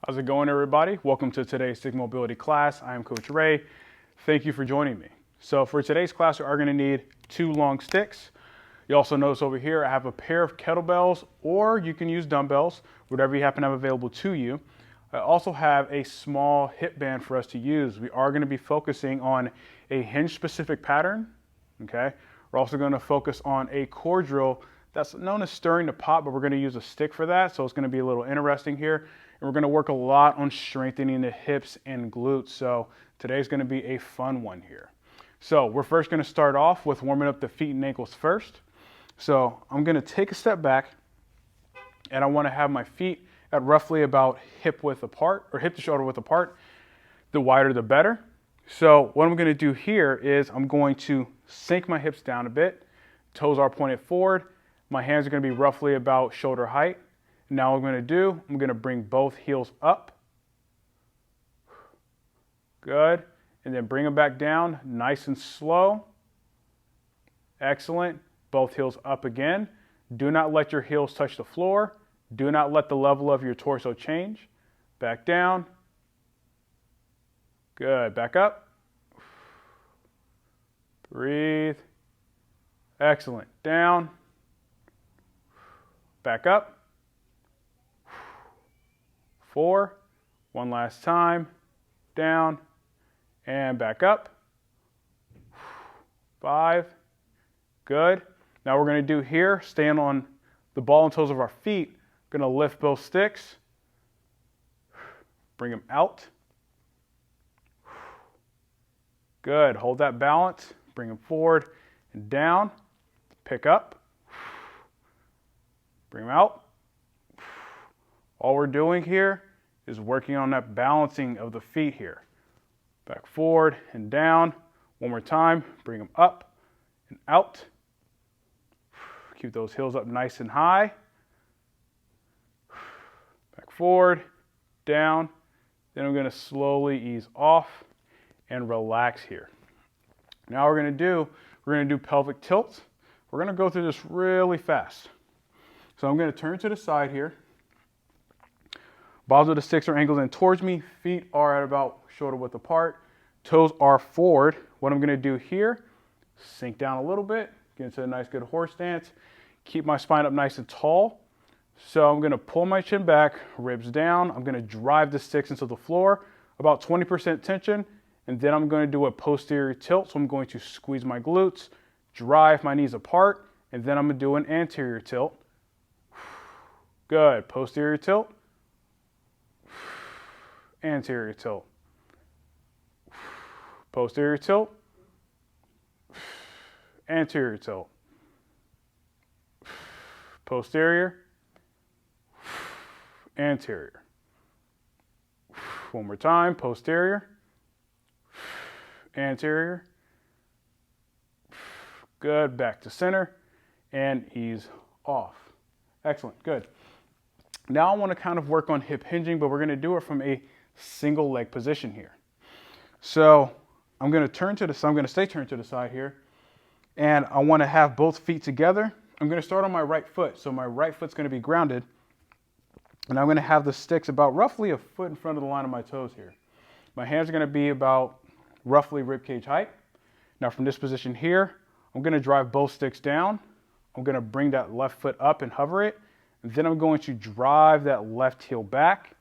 How's it going, everybody? Welcome to today's Stick Mobility class. I am Coach Ray. Thank you for joining me. So for today's class, we are going to need 2 long sticks. You also notice over here, I have a pair of kettlebells, or you can use dumbbells, whatever you happen to have available to you. I also have a small hip band for us to use. We are going to be focusing on a hinge specific pattern. Okay. We're also going to focus on a core drill that's known as stirring the pot, but we're going to use a stick for that. So it's going to be a little interesting here. And we're going to work a lot on strengthening the hips and glutes. So today's going to be a fun one here. So we're first going to start off with warming up the feet and ankles first. So I'm going to take a step back, and I want to have my feet at roughly about hip width apart, or hip to shoulder width apart. The wider the better. So what I'm going to do here is I'm going to sink my hips down a bit. Toes are pointed forward. My hands are going to be roughly about shoulder height. Now what I'm going to do, I'm going to bring both heels up. Good. And then bring them back down nice and slow. Excellent. Both heels up again. Do not let your heels touch the floor. Do not let the level of your torso change. Back down. Good. Back up. Breathe. Excellent. Down. Back up. 4, one last time, down, and back up. 5, good. Now we're going to do here, stand on the ball and toes of our feet. Going to lift both sticks, bring them out. Good, hold that balance, bring them forward and down, pick up, bring them out. All we're doing here is working on that balancing of the feet here. Back forward and down. One more time. Bring them up and out. Keep those heels up nice and high. Back forward, down. Then I'm going to slowly ease off and relax here. Now we're going to do pelvic tilts. We're going to go through this really fast. So I'm going to turn to the side here. Balls of the sticks are angled in towards me. Feet are at about shoulder width apart. Toes are forward. What I'm going to do here, sink down a little bit, get into a nice good horse stance. Keep my spine up nice and tall. So I'm going to pull my chin back, ribs down. I'm going to drive the sticks into the floor, about 20% tension. And then I'm going to do a posterior tilt. So I'm going to squeeze my glutes, drive my knees apart, and then I'm going to do an anterior tilt. Good. Posterior tilt. Anterior tilt, posterior tilt, anterior tilt, posterior, anterior. One more time, posterior, anterior. Good, back to center and ease off. Excellent, good. Now I want to kind of work on hip hinging, but we're going to do it from a single leg position here. So I'm going to stay turned to the side here, and I want to have both feet together. I'm going to start on my right foot. So my right foot's going to be grounded, and I'm going to have the sticks about roughly a foot in front of the line of my toes here. My hands are going to be about roughly ribcage height. Now from this position here, I'm going to drive both sticks down. I'm going to bring that left foot up and hover it. And then I'm going to drive that left heel back.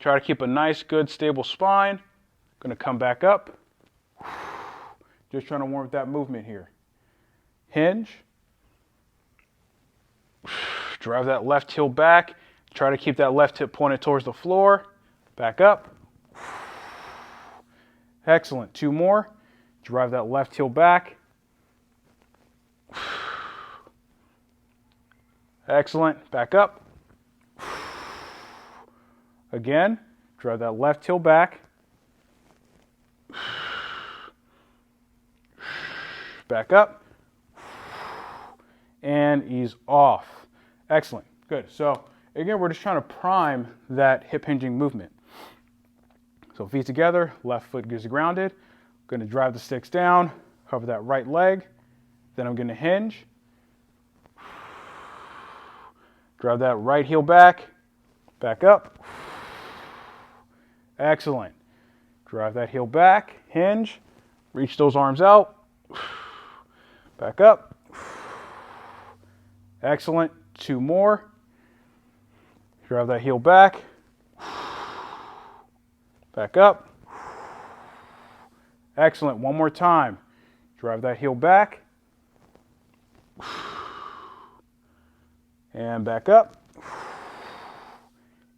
Try to keep a nice, good, stable spine. Going to come back up. Just trying to warm up that movement here. Hinge. Drive that left heel back. Try to keep that left hip pointed towards the floor. Back up. Excellent. 2 more. Drive that left heel back. Excellent. Back up. Again, drive that left heel back. Back up. And ease off. Excellent. Good. So again, we're just trying to prime that hip hinging movement. So feet together, left foot gets grounded. Going to drive the sticks down, cover that right leg. Then I'm going to hinge. Drive that right heel back, back up. Excellent. Drive that heel back, hinge, reach those arms out, back up. Excellent. 2 more. Drive that heel back, back up. Excellent. 1 more time. Drive that heel back and back up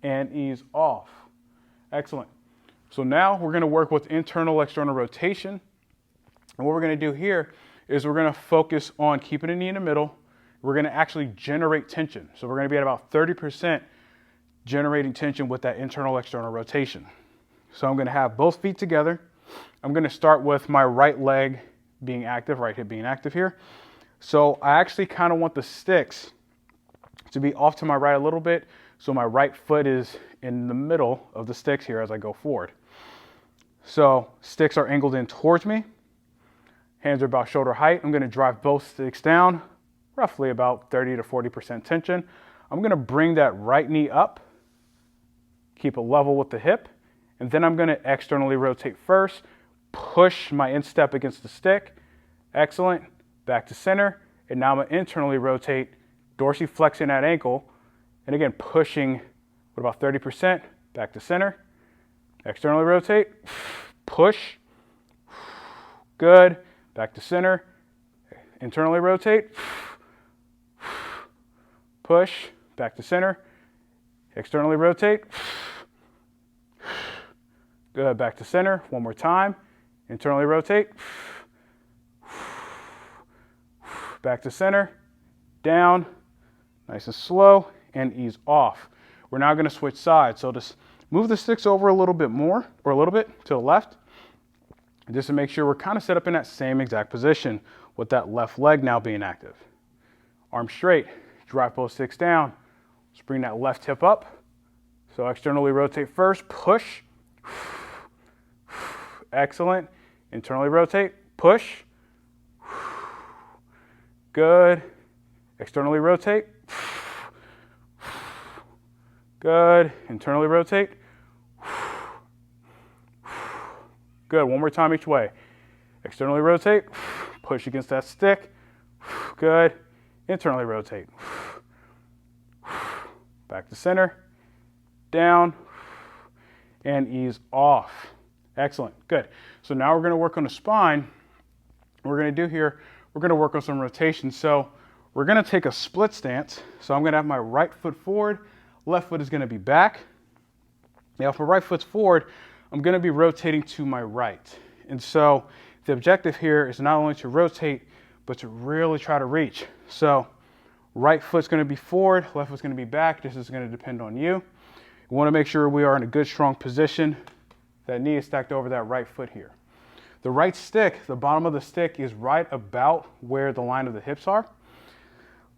and ease off. Excellent. So now we're going to work with internal external rotation. And what we're going to do here is we're going to focus on keeping the knee in the middle. We're going to actually generate tension. So we're going to be at about 30% generating tension with that internal external rotation. So I'm going to have both feet together. I'm going to start with my right leg being active, right hip being active here. So I actually kind of want the sticks to be off to my right a little bit. So my right foot is in the middle of the sticks here as I go forward. So sticks are angled in towards me. Hands are about shoulder height. I'm going to drive both sticks down, roughly about 30 to 40% tension. I'm going to bring that right knee up, keep it level with the hip, and then I'm going to externally rotate first, push my instep against the stick. Excellent. Back to center. And now I'm going to internally rotate, dorsiflexing that ankle, and again, pushing with about 30%, back to center. Externally rotate, push, good, back to center. Internally rotate, push, back to center. Externally rotate, good, back to center. 1 more time. Internally rotate, back to center, down, nice and slow, and ease off. We're now going to switch sides. So just move the sticks over a little bit more, or a little bit to the left, just to make sure we're kind of set up in that same exact position with that left leg now being active. Arm straight, drive both sticks down. Let's bring that left hip up. So externally rotate first, push. Excellent. Internally rotate, push. Good. Externally rotate. Good. Internally rotate. Good. 1 more time each way. Externally rotate. Push against that stick. Good. Internally rotate. Back to center. Down. And ease off. Excellent. Good. So now we're going to work on the spine. What we're going to do here, we're going to work on some rotation. So we're going to take a split stance. So I'm going to have my right foot forward. Left foot is going to be back. Now if my right foot's forward, I'm going to be rotating to my right. And so the objective here is not only to rotate, but to really try to reach. So right foot's going to be forward, left foot's going to be back. This is going to depend on you. We want to make sure we are in a good, strong position. That knee is stacked over that right foot here. The right stick, the bottom of the stick is right about where the line of the hips are.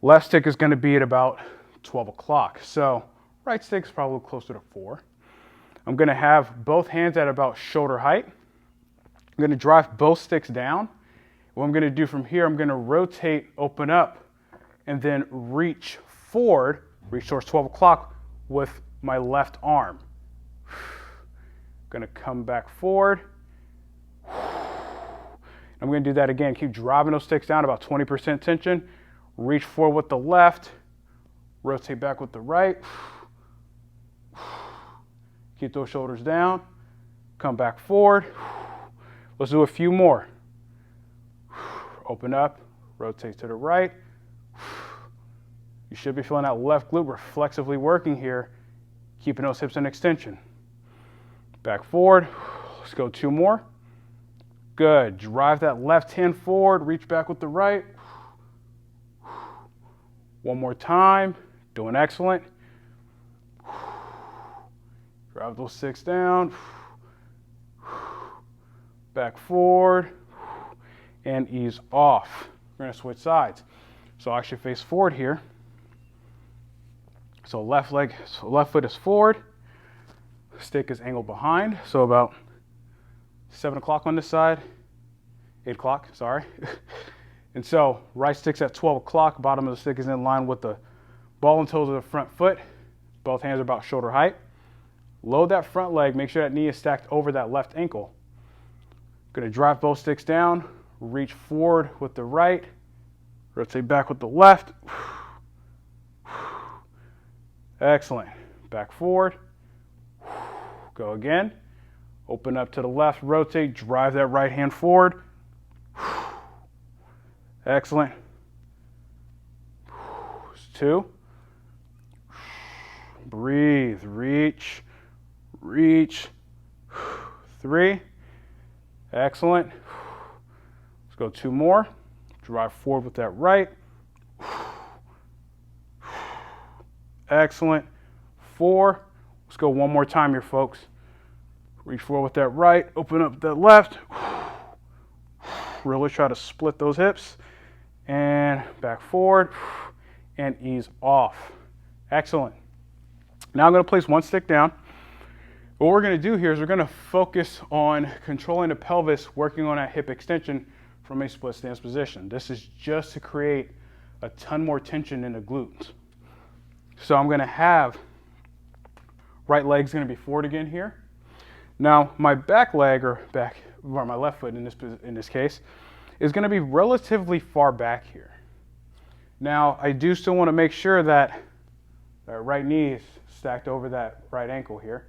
Left stick is going to be at about 12 o'clock. So right stick is probably closer to 4. I'm going to have both hands at about shoulder height. I'm going to drive both sticks down. What I'm going to do from here, I'm going to rotate, open up, and then reach forward, reach towards 12 o'clock with my left arm. Going to come back forward. I'm going to do that again. Keep driving those sticks down, about 20% tension. Reach forward with the left. Rotate back with the right. Keep those shoulders down. Come back forward. Let's do a few more. Open up. Rotate to the right. You should be feeling that left glute reflexively working here, keeping those hips in extension. Back forward. Let's go 2 more. Good. Drive that left hand forward. Reach back with the right. 1 more time. Doing excellent. Drive those sticks down. Back forward. And ease off. We're going to switch sides. So I actually face forward here. So left foot is forward. Stick is angled behind. So about 7 o'clock on this side. 8 o'clock, sorry. And so right stick's at 12 o'clock. Bottom of the stick is in line with the ball and toes of the front foot. Both hands are about shoulder height. Load that front leg. Make sure that knee is stacked over that left ankle. Going to drive both sticks down. Reach forward with the right. Rotate back with the left. Excellent. Back forward. Go again. Open up to the left. Rotate. Drive that right hand forward. Excellent. 2. Breathe. Reach. Reach. 3. Excellent. Let's go 2 more. Drive forward with that right. Excellent. 4. Let's go 1 more time here, folks. Reach forward with that right. Open up that left. Really try to split those hips. And back forward. And ease off. Excellent. Now I'm going to place 1 stick down. What we're going to do here is we're going to focus on controlling the pelvis, working on that hip extension from a split stance position. This is just to create a ton more tension in the glutes. So I'm going to have right leg's going to be forward again here. Now my back leg, or my left foot in this case, is going to be relatively far back here. Now I do still want to make sure that that right knee is stacked over that right ankle here.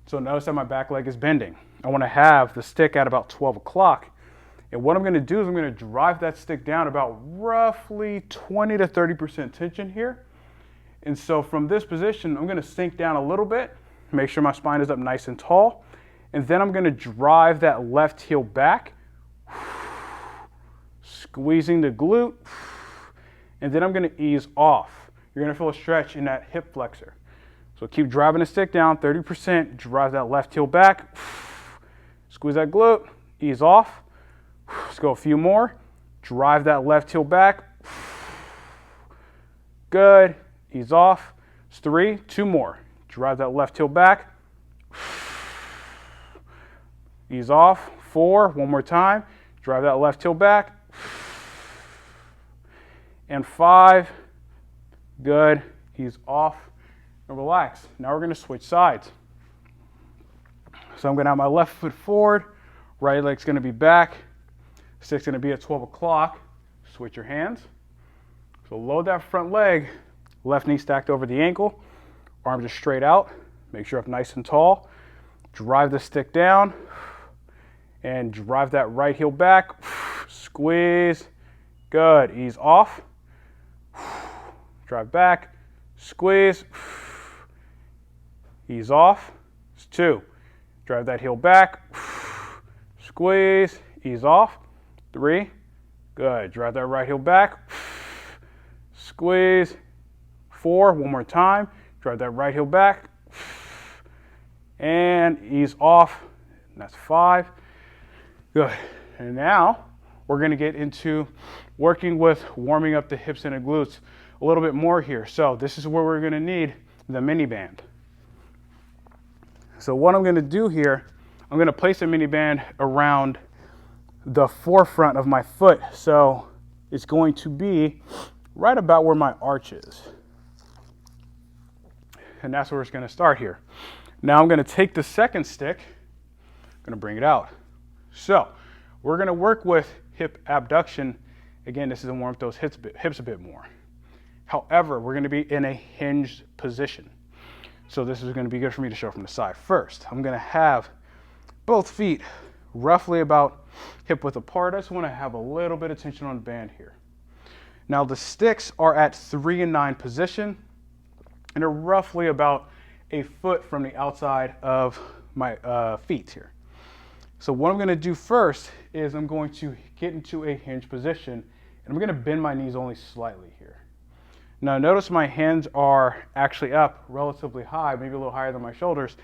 So notice that my back leg is bending. I want to have the stick at about 12 o'clock. And what I'm going to do is I'm going to drive that stick down about roughly 20 to 30% tension here. And so from this position, I'm going to sink down a little bit, make sure my spine is up nice and tall. And then I'm going to drive that left heel back, squeezing the glute. And then I'm going to ease off. You're going to feel a stretch in that hip flexor. So keep driving the stick down, 30%, drive that left heel back, squeeze that glute, ease off. Let's go a few more. Drive that left heel back. Good. Ease off. It's 3. 2 more. Drive that left heel back. Ease off. 4. 1 more time. Drive that left heel back. And 5. Good. Ease off. And relax. Now we're going to switch sides. So I'm going to have my left foot forward. Right leg's going to be back. Stick's going to be at 12 o'clock. Switch your hands. So load that front leg. Left knee stacked over the ankle. Arms are straight out. Make sure up nice and tall. Drive the stick down. And drive that right heel back. Squeeze. Good. Ease off. Drive back. Squeeze. Ease off. It's 2. Drive that heel back. Squeeze. Ease off. 3. Good. Drive that right heel back. Squeeze. 4. 1 more time. Drive that right heel back. And ease off. And that's 5. Good. And now we're going to get into working with warming up the hips and the glutes a little bit more here. So this is where we're going to need the mini band. So what I'm going to do here, I'm going to place a mini band around the forefront of my foot. So it's going to be right about where my arch is. And that's where it's going to start here. Now I'm going to take the second stick, I'm going to bring it out. So we're going to work with hip abduction. Again, this is to warm up those hips a bit more. However, we're going to be in a hinged position. So this is going to be good for me to show from the side. First, I'm going to have both feet roughly about hip width apart. I just want to have a little bit of tension on the band here. Now the sticks are at 3 and 9 position, and they're roughly about a foot from the outside of my feet here. So what I'm going to do first is I'm going to get into a hinge position, and I'm going to bend my knees only slightly here. Now notice my hands are actually up relatively high, maybe a little higher than my shoulders.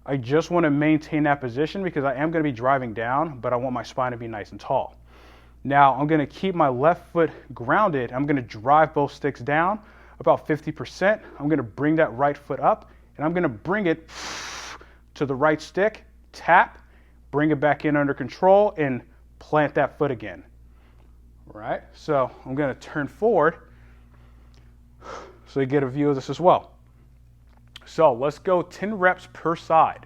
I just want to maintain that position because I am going to be driving down, but I want my spine to be nice and tall. Now I'm going to keep my left foot grounded. I'm going to drive both sticks down about 50%. I'm going to bring that right foot up, and I'm going to bring it to the right stick, tap, bring it back in under control, and plant that foot again. All right, so I'm going to turn forward. so you get a view of this as well. So let's go 10 reps per side.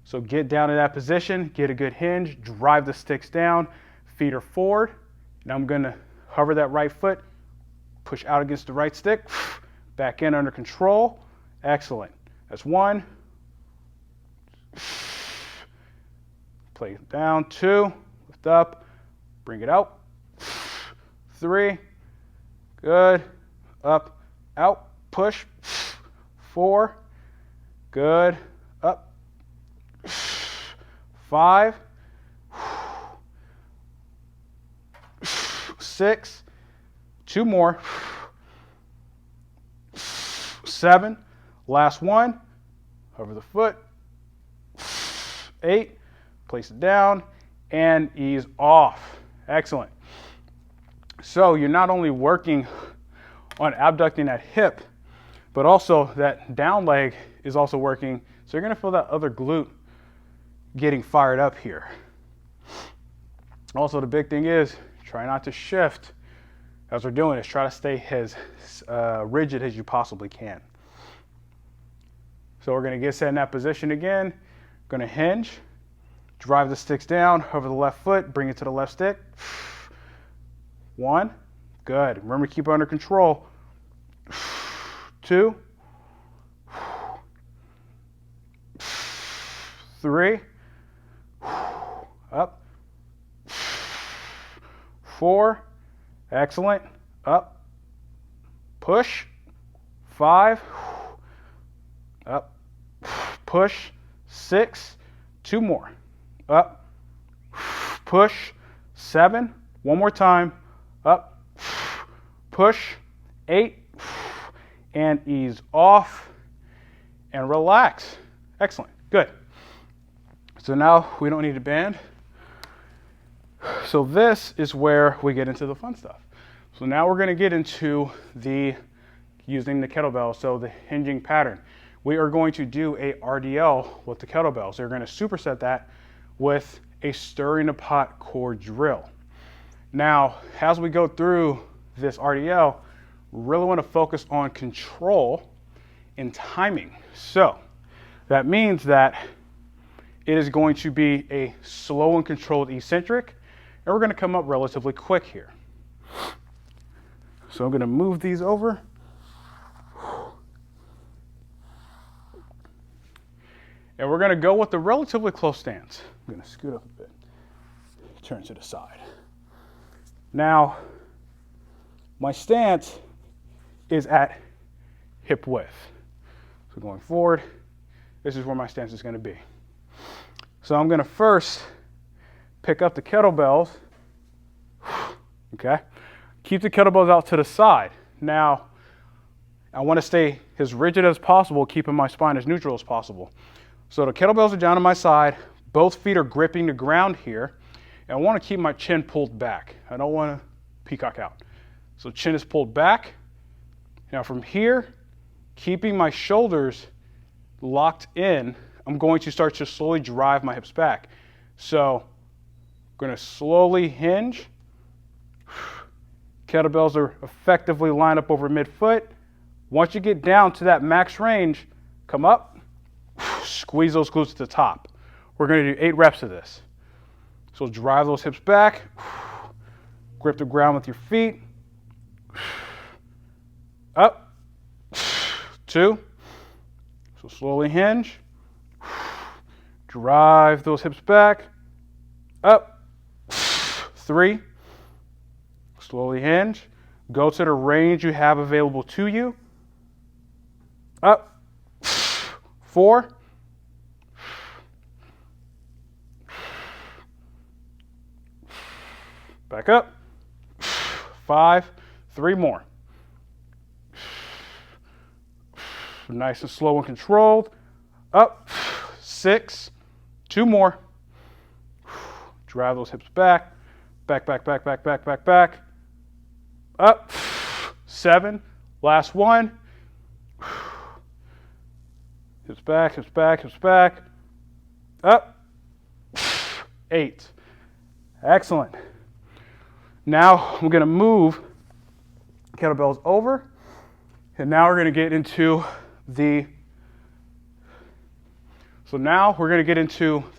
So get down in that position, get a good hinge, drive the sticks down, feet are forward. Now I'm gonna hover that right foot, push out against the right stick, back in under control. Excellent. That's 1. Play it down. 2, lift up, bring it out. 3, good. Up, out, push. 4, good. Up. 5, 6, 2 more. 7, last one. Hover the foot. 8, place it down and ease off. Excellent. So you're not only working on abducting that hip, but also that down leg is also working. So you're going to feel that other glute getting fired up here. Also, the big thing is try not to shift as we're doing this. Try to stay as rigid as you possibly can. So we're going to get set in that position again. Going to hinge, drive the sticks down, hover the left foot, bring it to the left stick. 1, good. Remember, keep it under control. 2, 3, up. 4, excellent. Up, push. 5, up, push. 6, 2 more. Up, push. 7, one more time. Up, push. 8, and ease off and relax. Excellent, good. So now we don't need a band. So this is where we get into the fun stuff. So now we're going to get into using the kettlebell, so the hinging pattern. We are going to do a RDL with the kettlebells. So we're going to superset that with a stirring the pot core drill. Now, as we go through this RDL, really want to focus on control and timing. So that means that it is going to be a slow and controlled eccentric, and we're going to come up relatively quick here. So I'm going to move these over. And we're going to go with the relatively close stance. I'm going to scoot up a bit, turn to the side. Now, my stance is at hip width. So going forward, this is where my stance is going to be. So I'm going to first pick up the kettlebells. Okay. Keep the kettlebells out to the side. Now, I want to stay as rigid as possible, keeping my spine as neutral as possible. So the kettlebells are down on my side. Both feet are gripping the ground here. And I want to keep my chin pulled back. I don't want to peacock out. So chin is pulled back. Now from here, keeping my shoulders locked in, I'm going to start to slowly drive my hips back. So I'm going to slowly hinge. Kettlebells are effectively lined up over midfoot. Once you get down to that max range, come up, squeeze those glutes to the top. We're going to do 8 reps of this. So drive those hips back, grip the ground with your feet, up, 2, so slowly hinge, drive those hips back, up, 3, slowly hinge, go to the range you have available to you, up, 4, back up, 5, 3 more. Nice and slow and controlled. Up, 6, 2 more. Drive those hips back, back, back, back, back, back, back, back. Up, 7, last one. Hips back, hips back, hips back. Up, 8. Excellent. Now we're going to move kettlebells over, And now we're going to get into the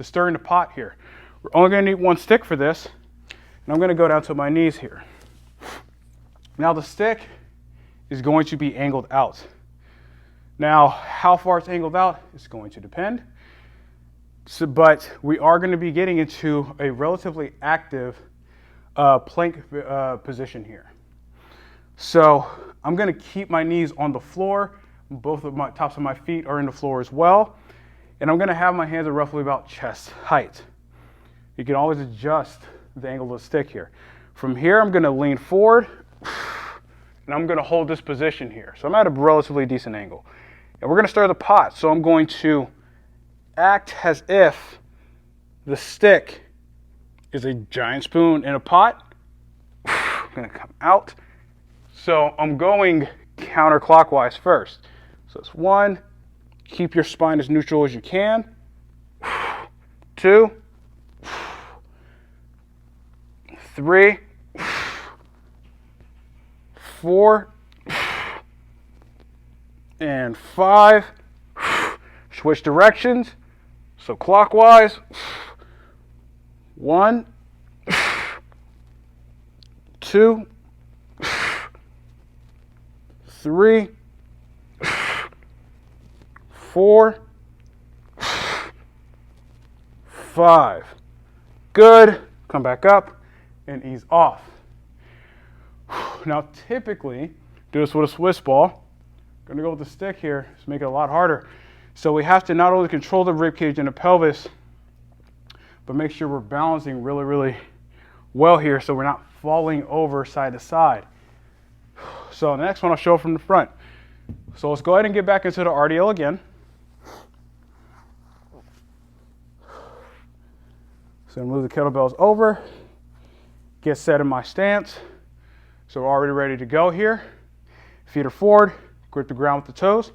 stirring the pot here. We're only going to need one stick for this, and I'm going to go down to my knees here. Now the stick is going to be angled out. Now, how far it's angled out is going to depend. But we are going to be getting into a relatively active plank position here. So I'm going to keep my knees on the floor. Both of my tops of my feet are in the floor as well. And I'm going to have my hands at roughly about chest height. You can always adjust the angle of the stick here. From here, I'm going to lean forward, and I'm going to hold this position here. So I'm at a relatively decent angle. And we're going to stir the pot. So I'm going to act as if the stick is a giant spoon in a pot. I'm going to come out. So I'm going counterclockwise first. So it's 1, keep your spine as neutral as you can. 2, 3, 4, and 5. Switch directions. So clockwise. 1, 2, 3, 4, 5. Good. Come back up and ease off. Now typically, do this with a Swiss ball. I'm gonna go with the stick here to make it a lot harder. So we have to not only control the rib cage and the pelvis, but make sure we're balancing really, really well here so we're not falling over side to side. So the next one I'll show from the front. So let's go ahead and get back into the RDL again. So move the kettlebells over, get set in my stance. So we're already ready to go here. Feet are forward, grip the ground with the toes.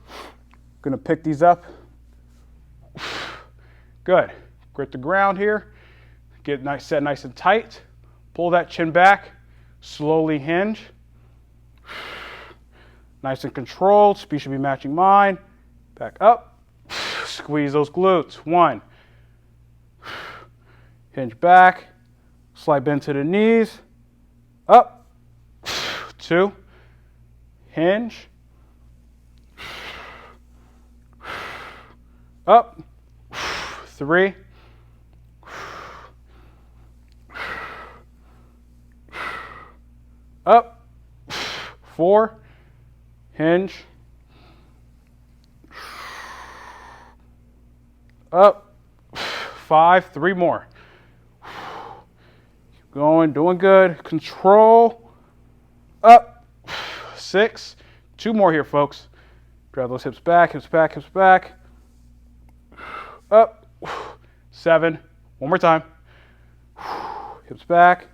Gonna pick these up. Good. Grip the ground here. Get nice, set nice and tight. Pull that chin back. Slowly hinge. Nice and controlled. Speed should be matching mine. Back up. Squeeze those glutes. 1. Hinge back. Slight bend to the knees. Up. 2. Hinge. Up. 3. Up. 4. Hinge. Up. 5. 3 more. Keep going. Doing good. Control. Up. 6. 2 more here, folks. Drive those hips back, hips back, hips back. Up. 7. One more time. Hips back.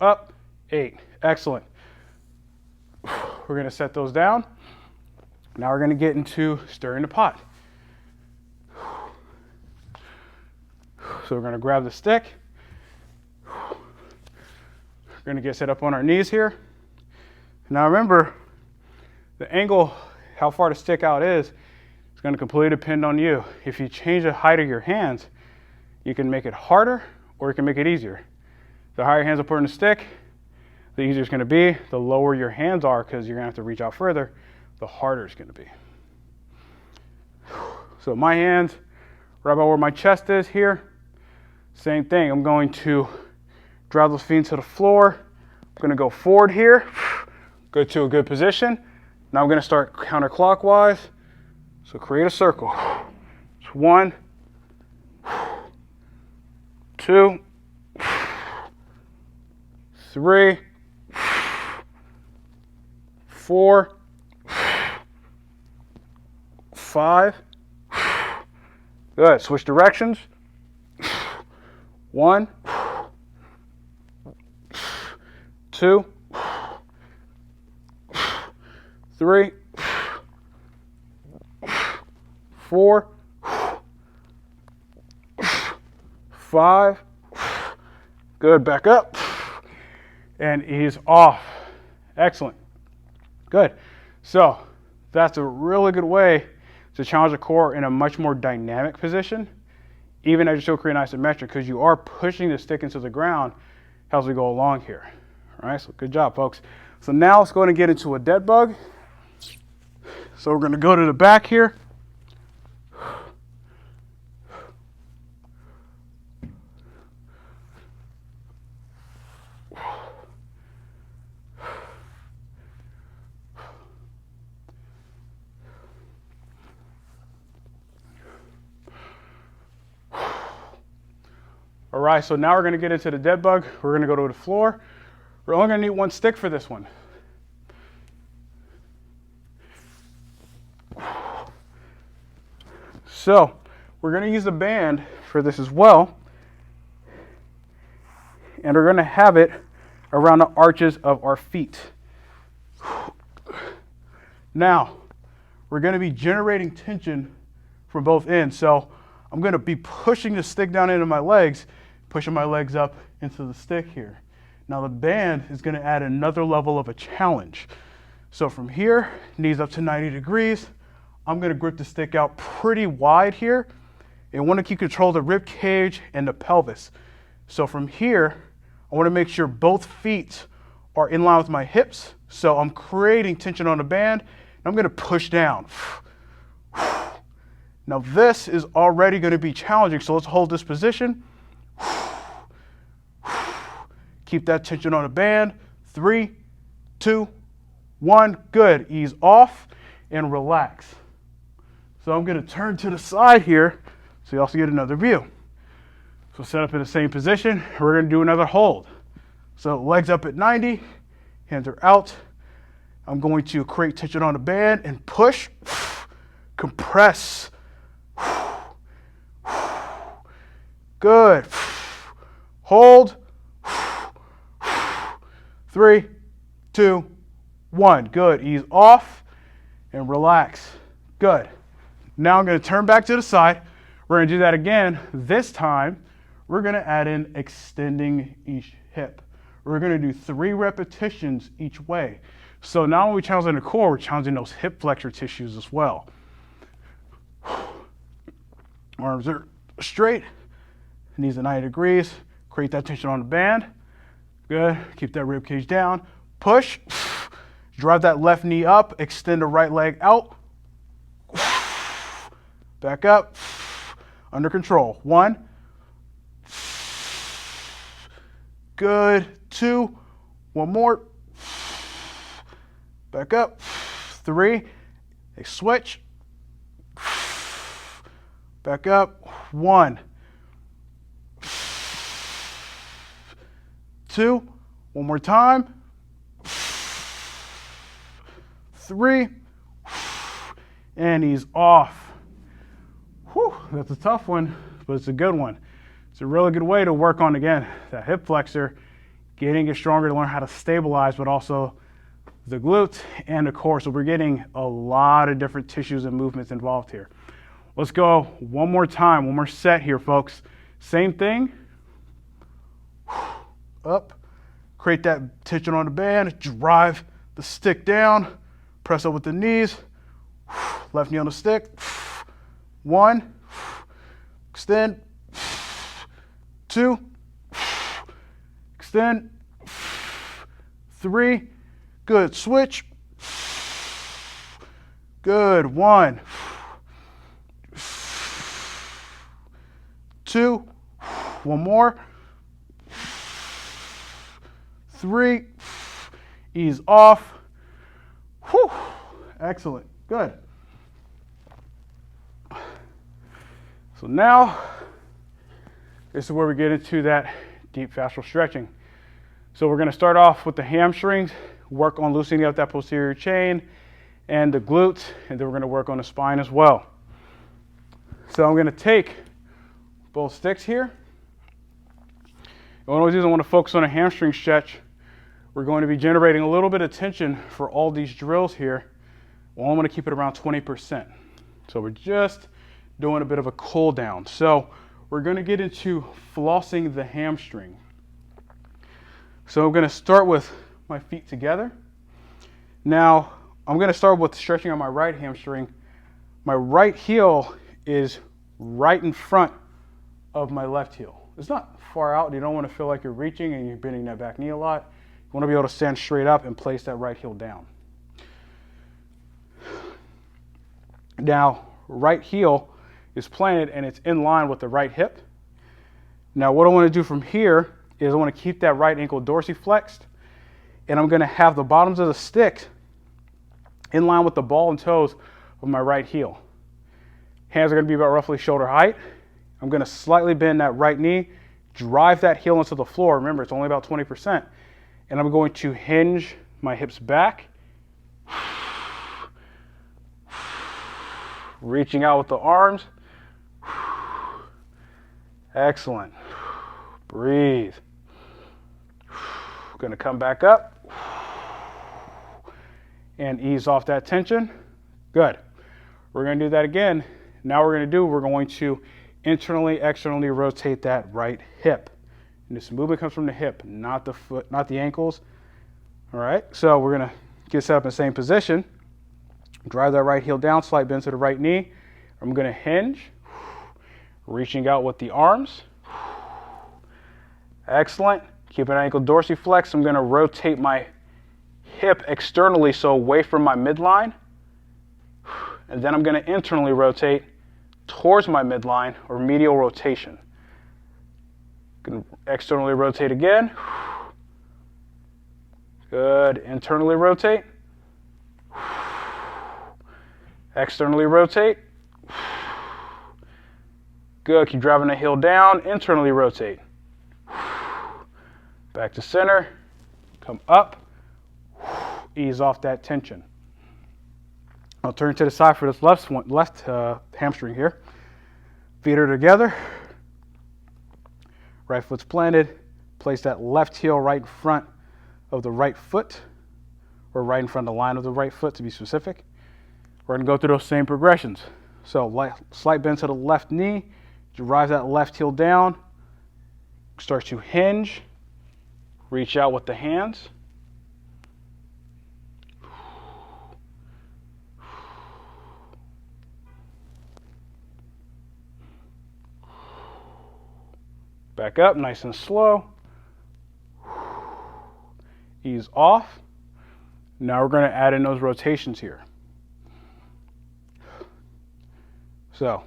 Up. 8. Excellent. We're going to set those down. Now we're going to get into stirring the pot. So we're going to grab the stick. We're going to get set up on our knees here. Now remember, the angle, how far to stick out is going to completely depend on you. If you change the height of your hands, you can make it harder or you can make it easier. The higher your hands are put in the stick, the easier it's going to be. The lower your hands are, because you're going to have to reach out further, the harder it's going to be. So my hands, right about where my chest is here, same thing. I'm going to drive those feet into the floor. I'm going to go forward here, go to a good position. Now I'm going to start counterclockwise. So create a circle. It's 1, 2, 3, 4, 5. Good. Switch directions. 1, 2, 3, 4, 5. Good. Back up and ease off. Excellent. Good. So that's a really good way to challenge the core in a much more dynamic position, even as you're still creating isometric, because you are pushing the stick into the ground as we go along here. All right, so good job, folks. So now let's go ahead and get into a dead bug. So we're going to go to the back here. All right, so now we're going to get into the dead bug. We're going to go to the floor. We're only going to need one stick for this one. So we're going to use a band for this as well. And we're going to have it around the arches of our feet. Now, we're going to be generating tension from both ends. So I'm going to be pushing the stick down into my legs, pushing my legs up into the stick here. Now the band is going to add another level of a challenge. So from here, knees up to 90 degrees, I'm going to grip the stick out pretty wide here and want to keep control of the rib cage and the pelvis. So from here, I want to make sure both feet are in line with my hips. So I'm creating tension on the band, and I'm going to push down. Now this is already going to be challenging, so let's hold this position. Keep that tension on the band. 3, 2, 1, good. Ease off and relax. So I'm going to turn to the side here so you also get another view. So set up in the same position. We're going to do another hold. So legs up at 90, hands are out. I'm going to create tension on the band and push, compress. Good. Hold. 3, 2, 1. Good. Ease off and relax. Good. Now I'm going to turn back to the side. We're going to do that again. This time, we're going to add in extending each hip. We're going to do 3 repetitions each way. So not only are we challenging the core, we're challenging those hip flexor tissues as well. Arms are straight, knees at 90 degrees. Create that tension on the band. Good. Keep that rib cage down. Push. Drive that left knee up. Extend the right leg out. Back up. Under control. 1. Good. 2. 1 more. Back up. 3. A switch. Back up. 1. 2. 1 more time. 3. And he's off. Whew, that's a tough one, but it's a good one. It's a really good way to work on, again, that hip flexor, getting it stronger to learn how to stabilize, but also the glutes and the core. So we're getting a lot of different tissues and movements involved here. Let's go one more time, one more set here, folks. Same thing. Up, create that tension on the band, drive the stick down, press up with the knees, left knee on the stick. 1, extend. 2, extend. 3, good, switch. Good, 1, 2, 1 more. 3, ease off. Whew. Excellent, good. So now, this is where we get into that deep fascial stretching. So we're going to start off with the hamstrings, work on loosening up that posterior chain and the glutes, and then we're going to work on the spine as well. So I'm going to take both sticks here. And what I want to do is I want to focus on a hamstring stretch. We're going to be generating a little bit of tension for all these drills here. Well, I'm going to keep it around 20%. So we're just doing a bit of a cool down. So we're going to get into flossing the hamstring. So I'm going to start with my feet together. Now, I'm gonna start with stretching on my right hamstring. My right heel is right in front of my left heel. It's not far out. You don't want to feel like you're reaching and you're bending that back knee a lot. You want to be able to stand straight up and place that right heel down. Now, right heel is planted and it's in line with the right hip. Now, what I want to do from here is I want to keep that right ankle dorsiflexed, and I'm going to have the bottoms of the sticks in line with the ball and toes of my right heel. Hands are going to be about roughly shoulder height. I'm going to slightly bend that right knee, drive that heel into the floor. Remember, it's only about 20%. And I'm going to hinge my hips back, reaching out with the arms. Excellent. Breathe. Going to come back up and ease off that tension. Good. We're going to do that again. Now we're going to internally, externally rotate that right hip. And this movement comes from the hip, not the foot, not the ankles. All right, so we're going to get set up in the same position. Drive that right heel down, slight bend to the right knee. I'm going to hinge, reaching out with the arms. Excellent. Keep an ankle dorsiflexed. I'm going to rotate my hip externally, so away from my midline. And then I'm going to internally rotate towards my midline, or medial rotation. Going to externally rotate again. Good. Internally rotate. Externally rotate. Good. Keep driving the heel down. Internally rotate. Back to center. Come up. Ease off that tension. I'll turn to the side for this left hamstring here. Feet are together. Right foot's planted. Place that left heel right in front of the right foot, or right in front of the line of the right foot to be specific. We're going to go through those same progressions. So slight bend to the left knee. Drive that left heel down. Start to hinge. Reach out with the hands. Back up, nice and slow. Ease off. Now we're going to add in those rotations here. So,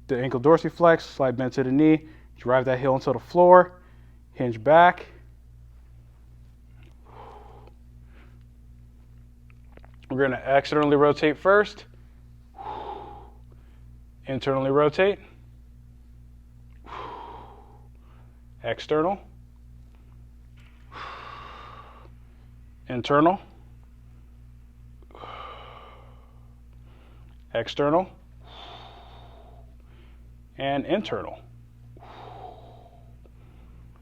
the ankle dorsiflex, slight bend to the knee, drive that heel into the floor, hinge back. We're going to externally rotate first, internally rotate, external, internal, external, and internal.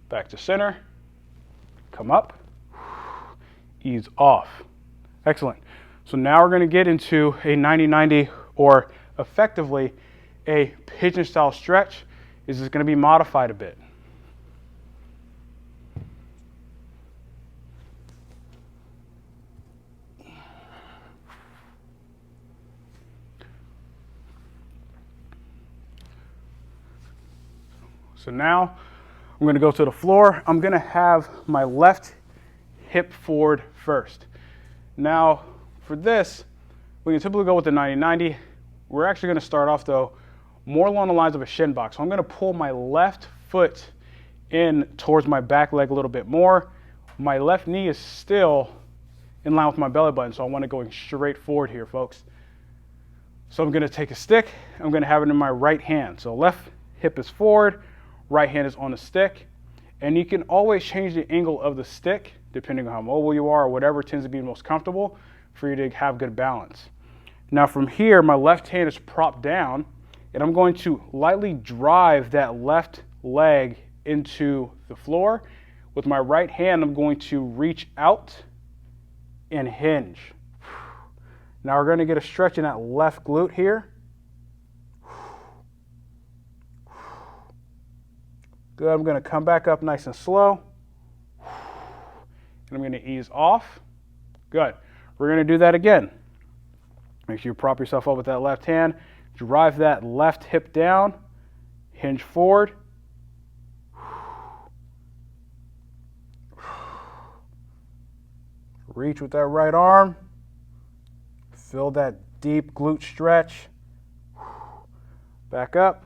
Back to center, come up, ease off. Excellent. So now we're going to get into a 90-90, or effectively a pigeon style stretch. This is going to be modified a bit. So now I'm going to go to the floor. I'm going to have my left hip forward first. Now for this, we can typically go with the 90-90. We're actually going to start off though more along the lines of a shin box. So I'm going to pull my left foot in towards my back leg a little bit more. My left knee is still in line with my belly button, so I want it going straight forward here, folks. So I'm going to take a stick. I'm going to have it in my right hand. So left hip is forward, right hand is on the stick. And you can always change the angle of the stick depending on how mobile you are or whatever tends to be most comfortable for you to have good balance. Now from here, my left hand is propped down, and I'm going to lightly drive that left leg into the floor. With my right hand, I'm going to reach out and hinge. Now we're going to get a stretch in that left glute here. Good, I'm going to come back up nice and slow. And I'm going to ease off. Good. We're going to do that again. Make sure you prop yourself up with that left hand. Drive that left hip down. Hinge forward. Reach with that right arm. Feel that deep glute stretch. Back up.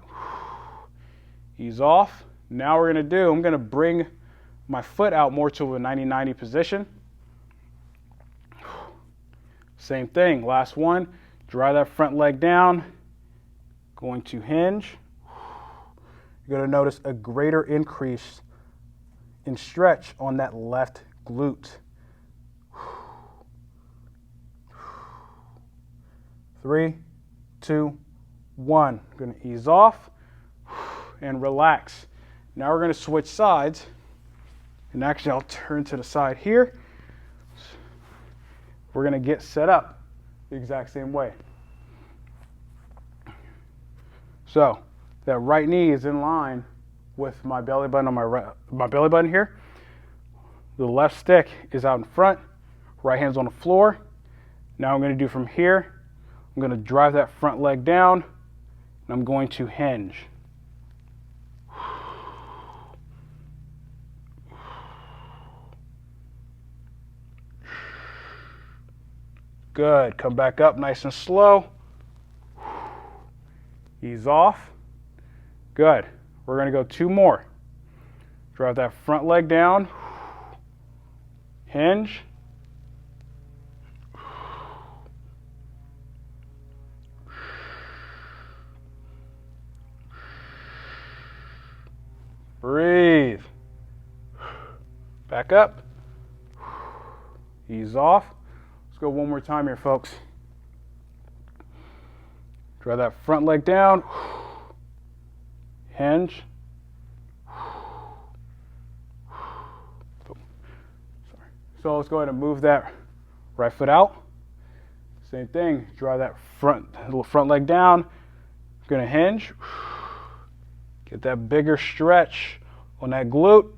Ease off. Now we're going to do, I'm going to bring my foot out more to a 90-90 position. Same thing. Last one. Drive that front leg down. Going to hinge. You're going to notice a greater increase in stretch on that left glute. 3, 2, 1. I'm going to ease off and relax. Now we're going to switch sides. And actually, I'll turn to the side here. We're going to get set up the exact same way. So that right knee is in line with my belly button on my belly button here. The left stick is out in front. Right hand's on the floor. Now I'm going to do from here. I'm going to drive that front leg down, and I'm going to hinge. Good. Come back up nice and slow. Ease off. Good. We're going to go 2 more. Drive that front leg down. Hinge. Breathe. Back up. Ease off. Let's go one more time here, folks. Drive that front leg down. Hinge. Sorry. So let's go ahead and move that right foot out. Same thing. Drive that front leg down. Going to hinge. Get that bigger stretch on that glute.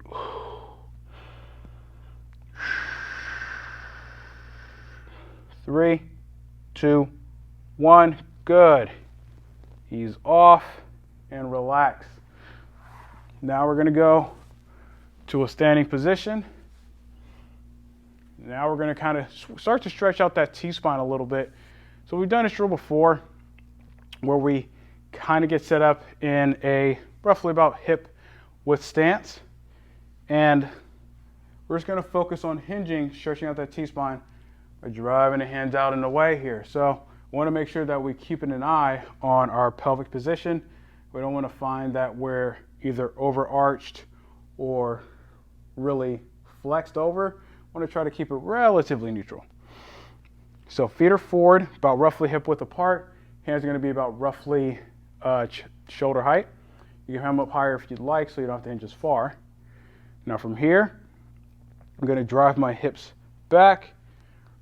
3, 2, 1. Good. Ease off and relax. Now we're going to go to a standing position. Now we're going to kind of start to stretch out that T-spine a little bit. So we've done this drill before where we kind of get set up in a roughly about hip width stance. And we're just going to focus on hinging, stretching out that T-spine by driving the hands out in the way here. So we want to make sure that we keep an eye on our pelvic position. We don't want to find that we're either overarched or really flexed over. We want to try to keep it relatively neutral. So feet are forward, about roughly hip width apart. Hands are going to be about roughly shoulder height. You can have them up higher if you'd like, so you don't have to hinge as far. Now from here, I'm going to drive my hips back,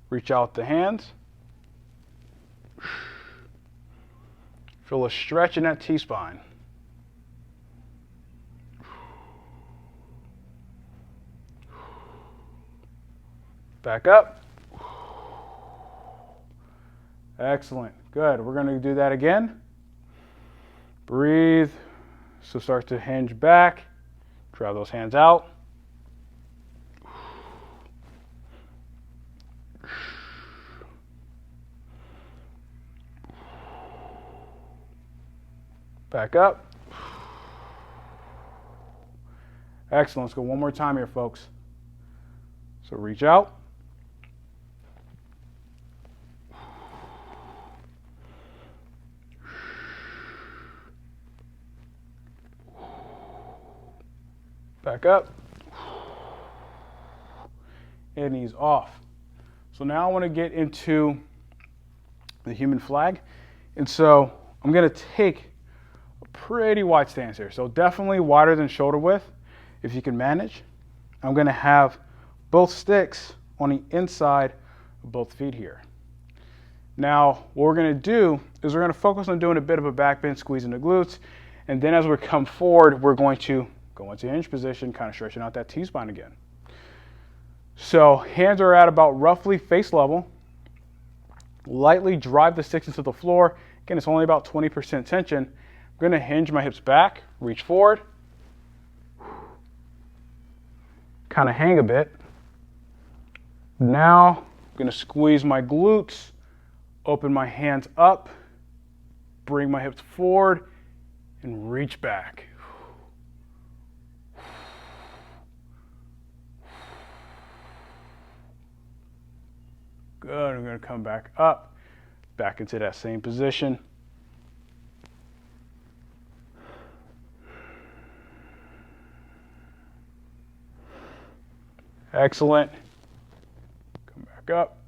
reach out the hands. Feel a stretch in that T-spine. Back up. Excellent. Good. We're going to do that again. Breathe. So start to hinge back. Drive those hands out. Back up. Excellent. Let's go one more time here, folks. So reach out. Back up. And ease off. So now I want to get into the human flag. And so I'm going to take a pretty wide stance here. So definitely wider than shoulder width, if you can manage. I'm going to have both sticks on the inside of both feet here. Now, what we're going to do is we're going to focus on doing a bit of a back bend, squeezing the glutes. And then as we come forward, we're going to go into hinge position, kind of stretching out that T-spine again. So hands are at about roughly face level. Lightly drive the sticks into the floor. Again, it's only about 20% tension. I'm going to hinge my hips back, reach forward, kind of hang a bit. Now, I'm going to squeeze my glutes, open my hands up, bring my hips forward, and reach back. Good, I'm going to come back up, back into that same position. Excellent. Come back up.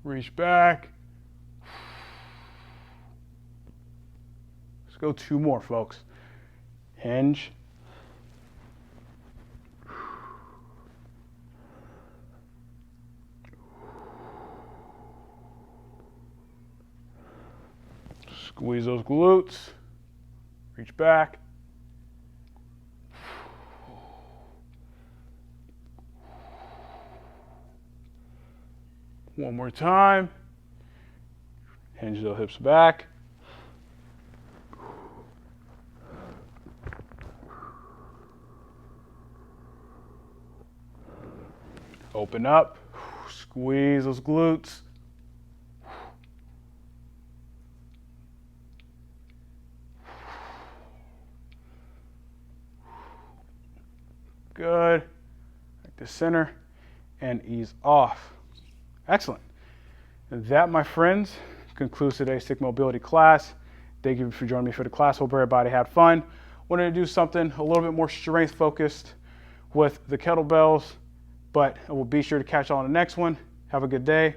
Reach back. Let's go 2 more, folks. Hinge. Squeeze those glutes. Reach back. One more time. Hinge those hips back. Open up. Squeeze those glutes. Good. Back to center and ease off. Excellent. And that, my friends, concludes today's stick mobility class. Thank you for joining me for the class. Hope everybody had fun. Wanted to do something a little bit more strength focused with the kettlebells, but I will be sure to catch you on the next one. Have a good day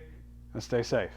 and stay safe.